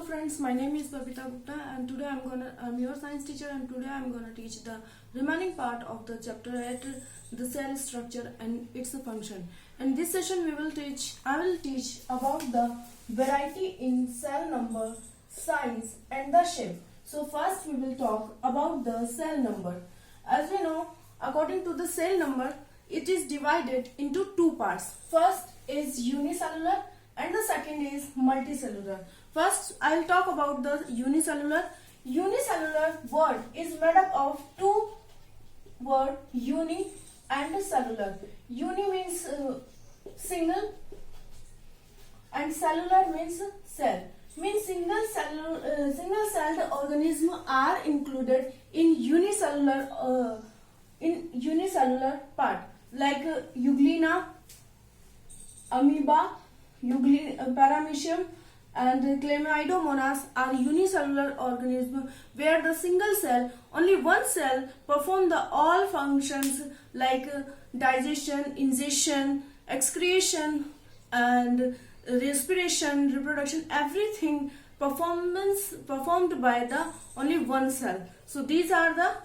friends, my name is Babita Gupta and today I'm your science teacher and today I'm gonna teach the remaining part of the chapter 8, the cell structure and its function. In this session I will teach about the variety in cell number, size and the shape. So first we will talk about the cell number. As we know, according to the cell number, it is divided into two parts. First is unicellular and the second is multicellular. First, I will talk about the unicellular. Unicellular word is made up of two words, uni and cellular. Uni means single and cellular means cell. Means single-celled organisms are included in unicellular part like Euglena, amoeba, paramecium and Chlamydomonas are unicellular organisms where the single cell, only one cell, perform the all functions like digestion, ingestion, excretion and respiration, reproduction, everything performed by the only one cell. So these are the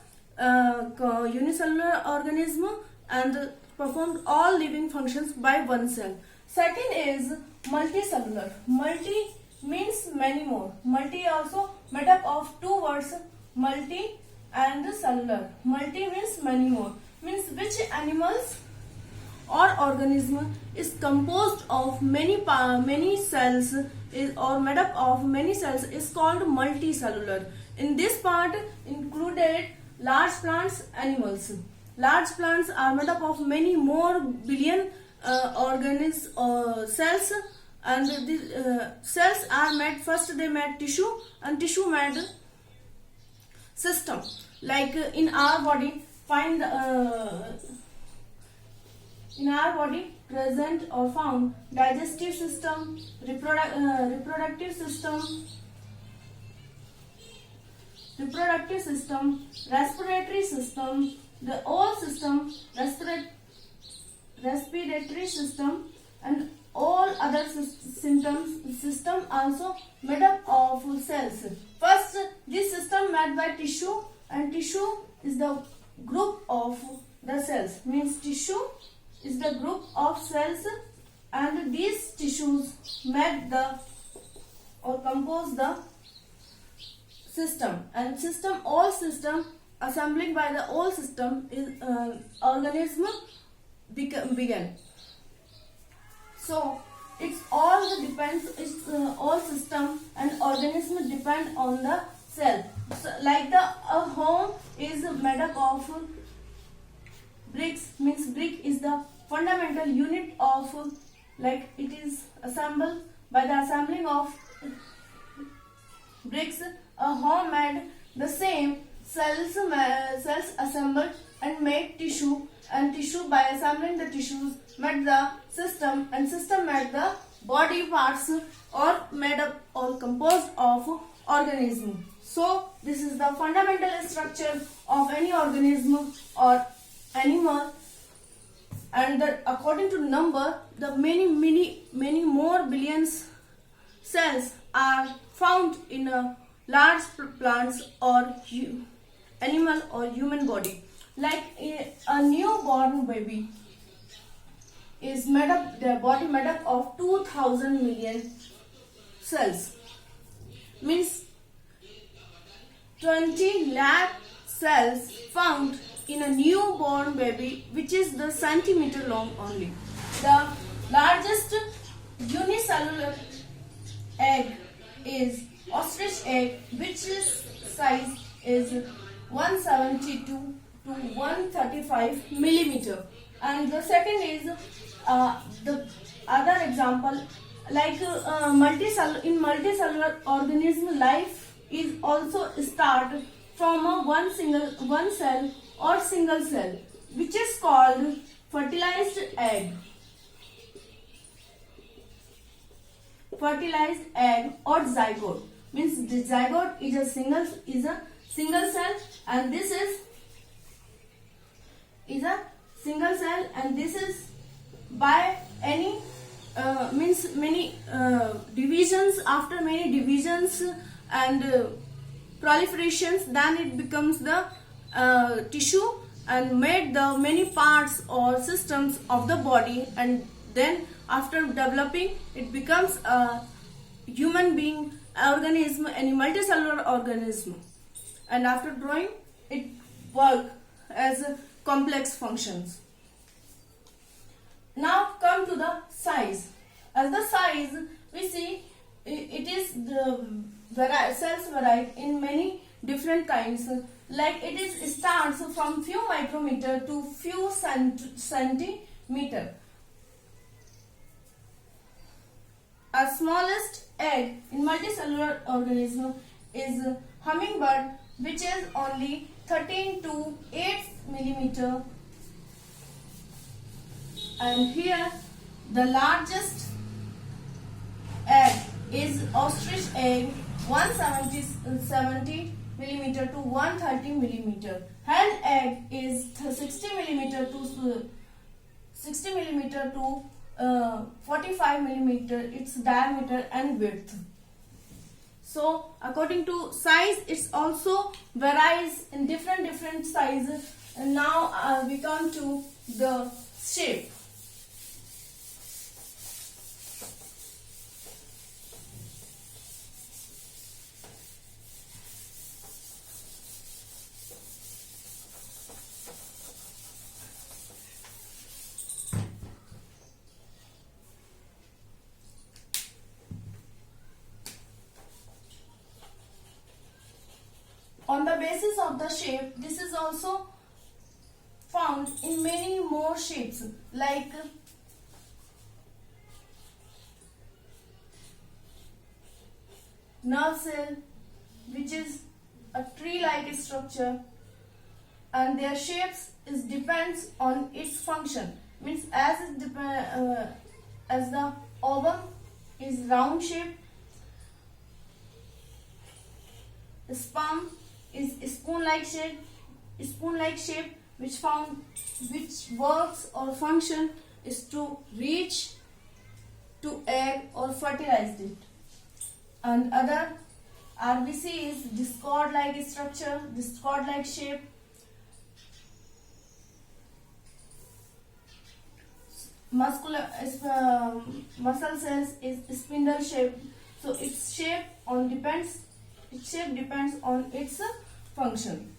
unicellular organism and performed all living functions by one cell. Second is multicellular. Multi means many more. Multi also made up of two words, multi and cellular. Multi means many more. Means which animals or organism is composed of many cells or made up of many cells is called multicellular. In this part included large plants, animals. Large plants are made up of many more billion organisms or cells, and these cells are made, first they made tissue and tissue made system. Like in our body in our body present or found digestive system, reproductive system, respiratory system, the whole system, respiratory system and all other system also made up of cells. First, this system made by tissue, and tissue is the group of the cells. Means tissue is the group of cells, and these tissues made the or compose the system. And all system assembling by the whole system is organism began. So it's all system and organism depend on the cell. So, like a home is made up of bricks. Means brick is the fundamental unit of, like it is assembled by the assembling of bricks. A home made the same cells assembled and made tissue, and tissue by assembling the tissues made the system, and system made the body parts or made up or composed of organism. So this is the fundamental structure of any organism or animal, and according to number, the many more billions cells are found in a large plants or animal or human body. Like a newborn baby is made up, their body made up of 2000 million cells. Means 20 lakh cells found in a newborn baby, which is the centimeter long only. The largest unicellular egg is ostrich egg, which size is 172 to 135 millimeter. And the second is the other example, like in multicellular organism, life is also started from one cell or single cell, which is called fertilized egg. Fertilized egg or zygote. Means the zygote is a single cell, and this is a single cell, and this is by any means many divisions. After many divisions and proliferations, then it becomes the tissue and made the many parts or systems of the body, and then after developing it becomes a human being organism, any multicellular organism, and after growing it work as complex functions. Now come to the size. As the size, we see it is the cells vary in many different kinds. Like it starts from few micrometer to few centimeter. Our smallest egg in multicellular organism is hummingbird, which is only 13 to 8 millimeter. And here the largest egg is ostrich egg, 170 millimeter to 130 millimeter. Hen egg is 60 millimeter to 45 millimeter, its diameter and width. So according to size, it's also varies in different sizes. And now we come to the shape. On the basis of the shape, this is also found in many more shapes, like nerve cell, which is a tree-like structure, and their shapes depends on its function. Means as the ovum is round shape, sperm is spoon-like shape, which works or function is to reach to egg or fertilize it. And other RBC is discord-like structure, discord-like shape. Muscle cells is spindle shape. So its shape depends on its function.